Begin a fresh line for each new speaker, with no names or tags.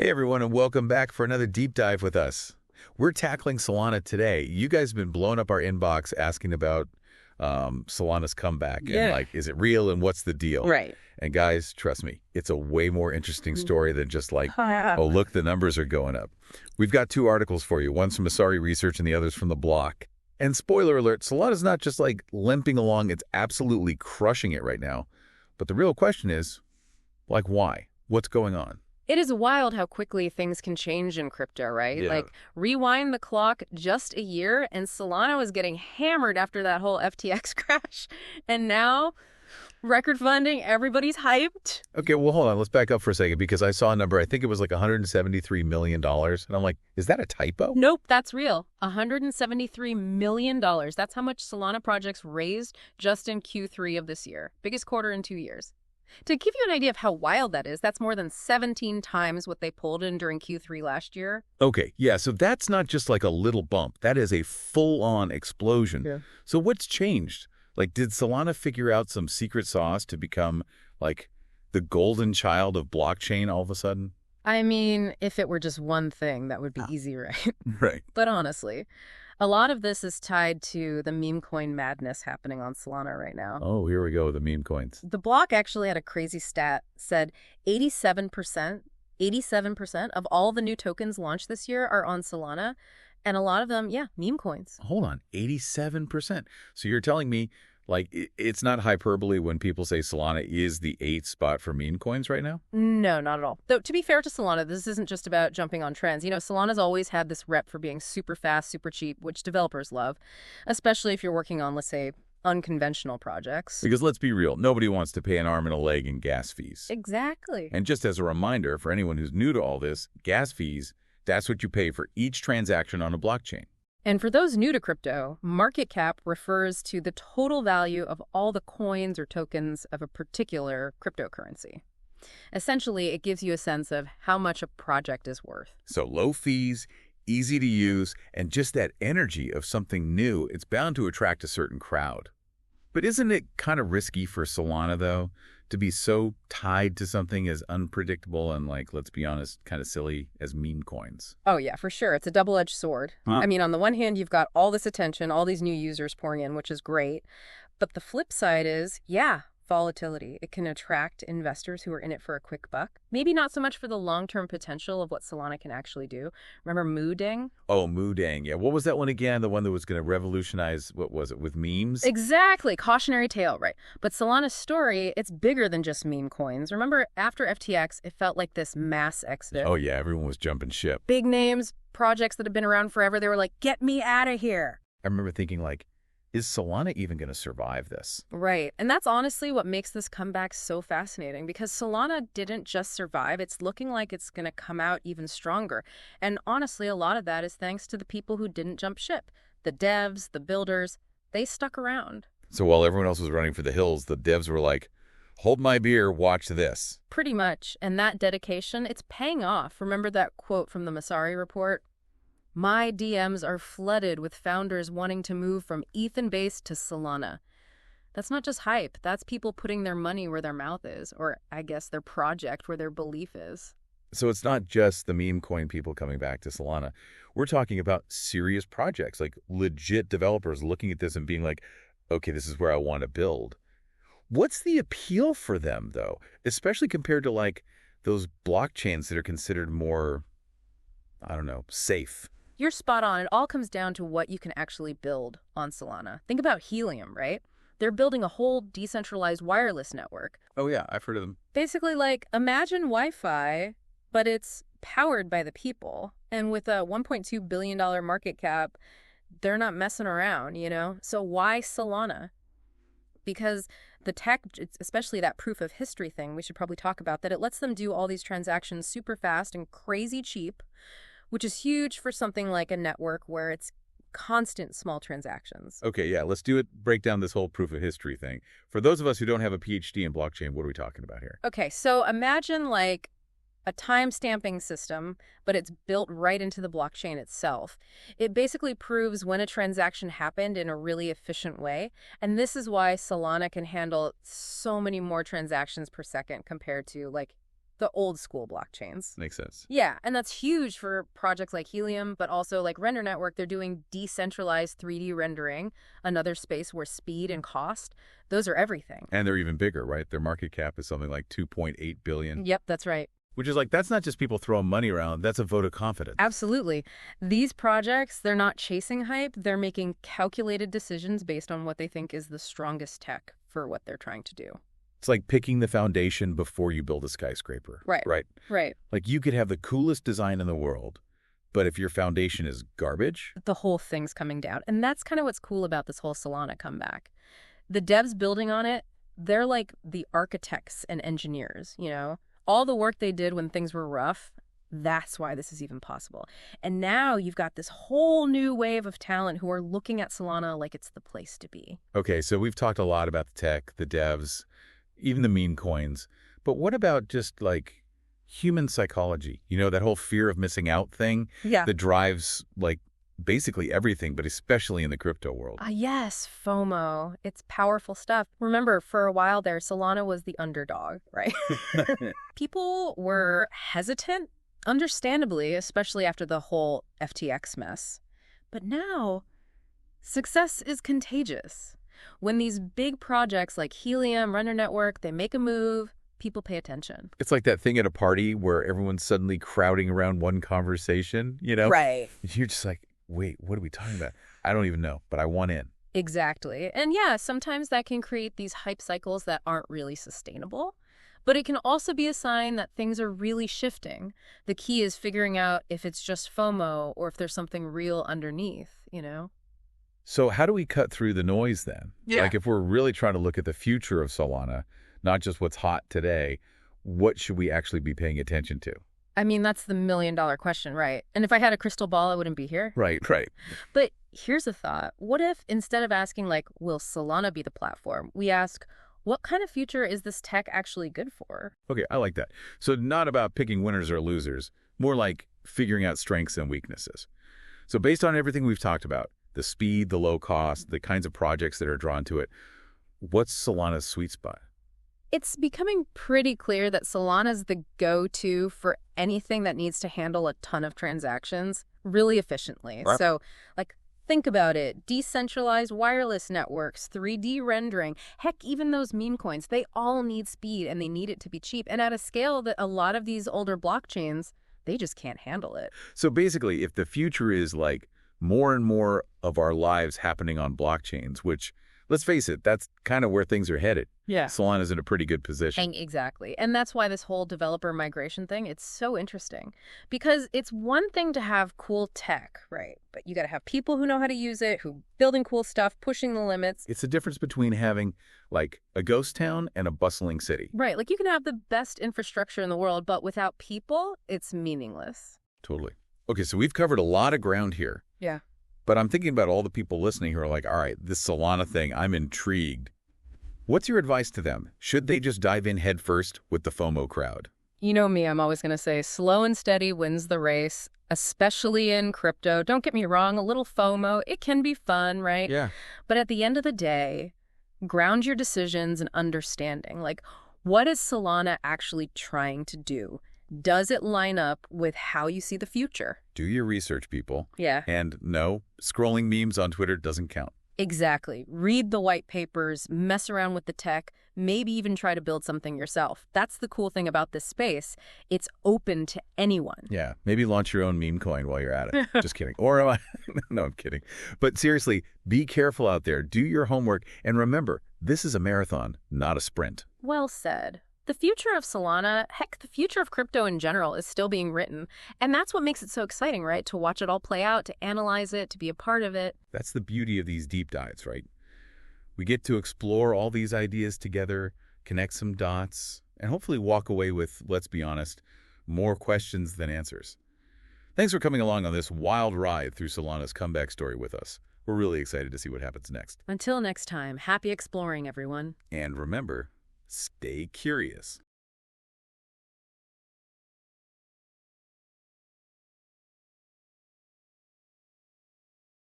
Hey everyone, and welcome back for another deep dive with us. We're tackling Solana today. You guys have been blowing up our inbox asking about Solana's comeback and is it real and what's the deal?
Right.
And guys, trust me, it's a way more interesting story than just like, oh, look, the numbers are going up. We've got two articles for you. One's from Masari Research and the other's from The Block. And spoiler alert, Solana's not just like limping along, it's absolutely crushing it right now. But the real question is, like, why? What's going on?
It is wild how quickly things can change in crypto, right?
Yeah.
Like, rewind the clock just a year, and Solana was getting hammered after that whole FTX crash. And now, record funding, everybody's hyped.
Okay, well, hold on. Let's back up for a second because I saw a number. I think it was like $173 million. And I'm like, is that a typo?
Nope, that's real. $173 million. That's how much Solana projects raised just in Q3 of this year. Biggest quarter in 2 years. To give you an idea of how wild that is, that's more than 17 times what they pulled in during Q3 last year.
Okay, yeah, so that's not just like a little bump. That is a full-on explosion.
Yeah.
So what's changed? Like, did Solana figure out some secret sauce to become, like, the golden child of blockchain all of a sudden?
I mean, if it were just one thing, that would be easy, right?
Right.
But honestly, a lot of this is tied to the meme coin madness happening on Solana right now.
Oh, here we go with the meme coins.
The Block actually had a crazy stat, said 87% of all the new tokens launched this year are on Solana. And a lot of them, meme coins.
Hold on, 87%. So you're telling me, like, it's not hyperbole when people say Solana is the 8th spot for meme coins right now?
No, not at all. Though, to be fair to Solana, this isn't just about jumping on trends. You know, Solana's always had this rep for being super fast, super cheap, which developers love, especially if you're working on, let's say, unconventional projects.
Because let's be real, nobody wants to pay an arm and a leg in gas fees.
Exactly.
And just as a reminder for anyone who's new to all this, gas fees, that's what you pay for each transaction on a blockchain.
And for those new to crypto, market cap refers to the total value of all the coins or tokens of a particular cryptocurrency. Essentially, it gives you a sense of how much a project is worth.
So low fees, easy to use, and just that energy of something new, it's bound to attract a certain crowd. But isn't it kind of risky for Solana, though, to be so tied to something as unpredictable and, like, let's be honest, kind of silly as meme coins?
Oh, yeah, for sure. It's a double-edged sword. I mean, on the one hand, you've got all this attention, all these new users pouring in, which is great. But the flip side is, volatility. It can attract investors who are in it for a quick buck. Maybe not so much for the long-term potential of what Solana can actually do. Remember Moodang?
Oh, Moodang. Yeah. What was that one again? The one that was going to revolutionize, what was it, with memes?
Exactly. Cautionary tale, right. But Solana's story, it's bigger than just meme coins. Remember, after FTX, it felt like this mass exodus.
Oh, yeah. Everyone was jumping ship.
Big names, projects that have been around forever, they were like, get me out of here.
I remember thinking, like, is Solana even going to survive this?
Right. And that's honestly what makes this comeback so fascinating, because Solana didn't just survive. It's looking like it's going to come out even stronger. And honestly, a lot of that is thanks to the people who didn't jump ship. The devs, the builders, they stuck around.
So while everyone else was running for the hills, the devs were like, hold my beer, watch this.
Pretty much. And that dedication, it's paying off. Remember that quote from the Masari report? My DMs are flooded with founders wanting to move from Ethan-based to Solana. That's not just hype. That's people putting their money where their mouth is, or I guess their project where their belief is.
So it's not just the meme coin people coming back to Solana. We're talking about serious projects, like legit developers looking at this and being like, okay, this is where I want to build. What's the appeal for them, though, especially compared to, like, those blockchains that are considered more, I don't know, safe?
You're spot on. It all comes down to what you can actually build on Solana. Think about Helium, right? They're building a whole decentralized wireless network.
Oh, yeah, I've heard of them.
Basically, like, imagine Wi-Fi, but it's powered by the people. And with a $1.2 billion market cap, they're not messing around, you know? So why Solana? Because the tech, especially that proof of history thing, we should probably talk about that. It lets them do all these transactions super fast and crazy cheap, which is huge for something like a network where it's constant small transactions.
Okay, yeah, let's do it. Break down this whole proof of history thing. For those of us who don't have a PhD in blockchain, what are we talking about here?
Okay, so imagine like a time-stamping system, but it's built right into the blockchain itself. It basically proves when a transaction happened in a really efficient way, and this is why Solana can handle so many more transactions per second compared to, like, the old school blockchains.
Makes sense.
Yeah, and that's huge for projects like Helium, but also like Render Network. They're doing decentralized 3D rendering, another space where speed and cost, those are everything.
And they're even bigger, right? Their market cap is something like 2.8 billion.
Yep, that's right.
Which is like, that's not just people throwing money around, that's a vote of confidence.
Absolutely. These projects, they're not chasing hype. They're making calculated decisions based on what they think is the strongest tech for what they're trying to do.
It's like picking the foundation before you build a skyscraper.
Right.
Right.
Right.
Like you could have the coolest design in the world, but if your foundation is garbage,
The whole thing's coming down. And that's kind of what's cool about this whole Solana comeback. The devs building on it, they're like the architects and engineers, you know? All the work they did when things were rough, that's why this is even possible. And now you've got this whole new wave of talent who are looking at Solana like it's the place to be.
okay, so we've talked a lot about the tech, the devs, even the meme coins. But what about just like human psychology? You know, that whole fear of missing out thing
Yeah.
that drives like basically everything, but especially in the crypto world.
Yes, FOMO. It's powerful stuff. Remember, for a while there, Solana was the underdog, right? People were hesitant, understandably, especially after the whole FTX mess. But now, success is contagious. When these big projects like Helium, Render Network, they make a move, people pay attention.
It's like that thing at a party where everyone's suddenly crowding around one conversation, you know?
Right.
You're just like, wait, what are we talking about? I don't even know, but I want in.
Exactly. And yeah, sometimes that can create these hype cycles that aren't really sustainable. But it can also be a sign that things are really shifting. The key is figuring out if it's just FOMO or if there's something real underneath, you know?
So how do we cut through the noise then?
Yeah.
Like if we're really trying to look at the future of Solana, not just what's hot today, what should we actually be paying attention to?
I mean, that's the million-dollar question, right? And if I had a crystal ball, I wouldn't be here.
Right.
But here's a thought. What if instead of asking, like, will Solana be the platform, we ask, what kind of future is this tech actually good for?
Okay, I like that. So not about picking winners or losers, more like figuring out strengths and weaknesses. So based on everything we've talked about, the speed, the low cost, the kinds of projects that are drawn to it, what's Solana's sweet spot?
It's becoming pretty clear that Solana's the go-to for anything that needs to handle a ton of transactions really efficiently.
Right.
So, like, think about it. Decentralized wireless networks, 3D rendering, heck, even those meme coins, they all need speed and they need it to be cheap. And at a scale that a lot of these older blockchains, they just can't handle it.
So basically, if the future is like more and more of our lives happening on blockchains, which, let's face it, that's kind of where things are headed.
Yeah.
Solana's in a pretty good position.
Exactly. And that's why this whole developer migration thing, it's so interesting. Because it's one thing to have cool tech, right? But you got to have people who know how to use it, who building cool stuff, pushing the limits.
It's the difference between having like a ghost town and a bustling city.
Right. Like you can have the best infrastructure in the world, but without people, it's meaningless.
Totally. Okay, so we've covered a lot of ground here.
Yeah.
But I'm thinking about all the people listening who are like, all right, this Solana thing, I'm intrigued. What's your advice to them? Should they just dive in head first with the FOMO crowd?
You know me, I'm always going to say slow and steady wins the race, especially in crypto. Don't get me wrong, a little FOMO, it can be fun, right?
Yeah.
But at the end of the day, ground your decisions in understanding. Like, what is Solana actually trying to do? Does it line up with how you see the future?
Do your research, people.
Yeah.
And no, scrolling memes on Twitter doesn't count.
Exactly. Read the white papers, mess around with the tech, maybe even try to build something yourself. That's the cool thing about this space. It's open to anyone.
Yeah, maybe launch your own meme coin while you're at it. Just kidding. Or am I? No, I'm kidding. But seriously, be careful out there. Do your homework. And remember, this is a marathon, not a sprint.
Well said. The future of Solana, heck, the future of crypto in general is still being written. And that's what makes it so exciting, right? To watch it all play out, to analyze it, to be a part of it.
That's the beauty of these deep dives, right? We get to explore all these ideas together, connect some dots, and hopefully walk away with, let's be honest, more questions than answers. Thanks for coming along on this wild ride through Solana's comeback story with us. We're really excited to see what happens next.
Until next time, happy exploring, everyone.
And remember, stay curious.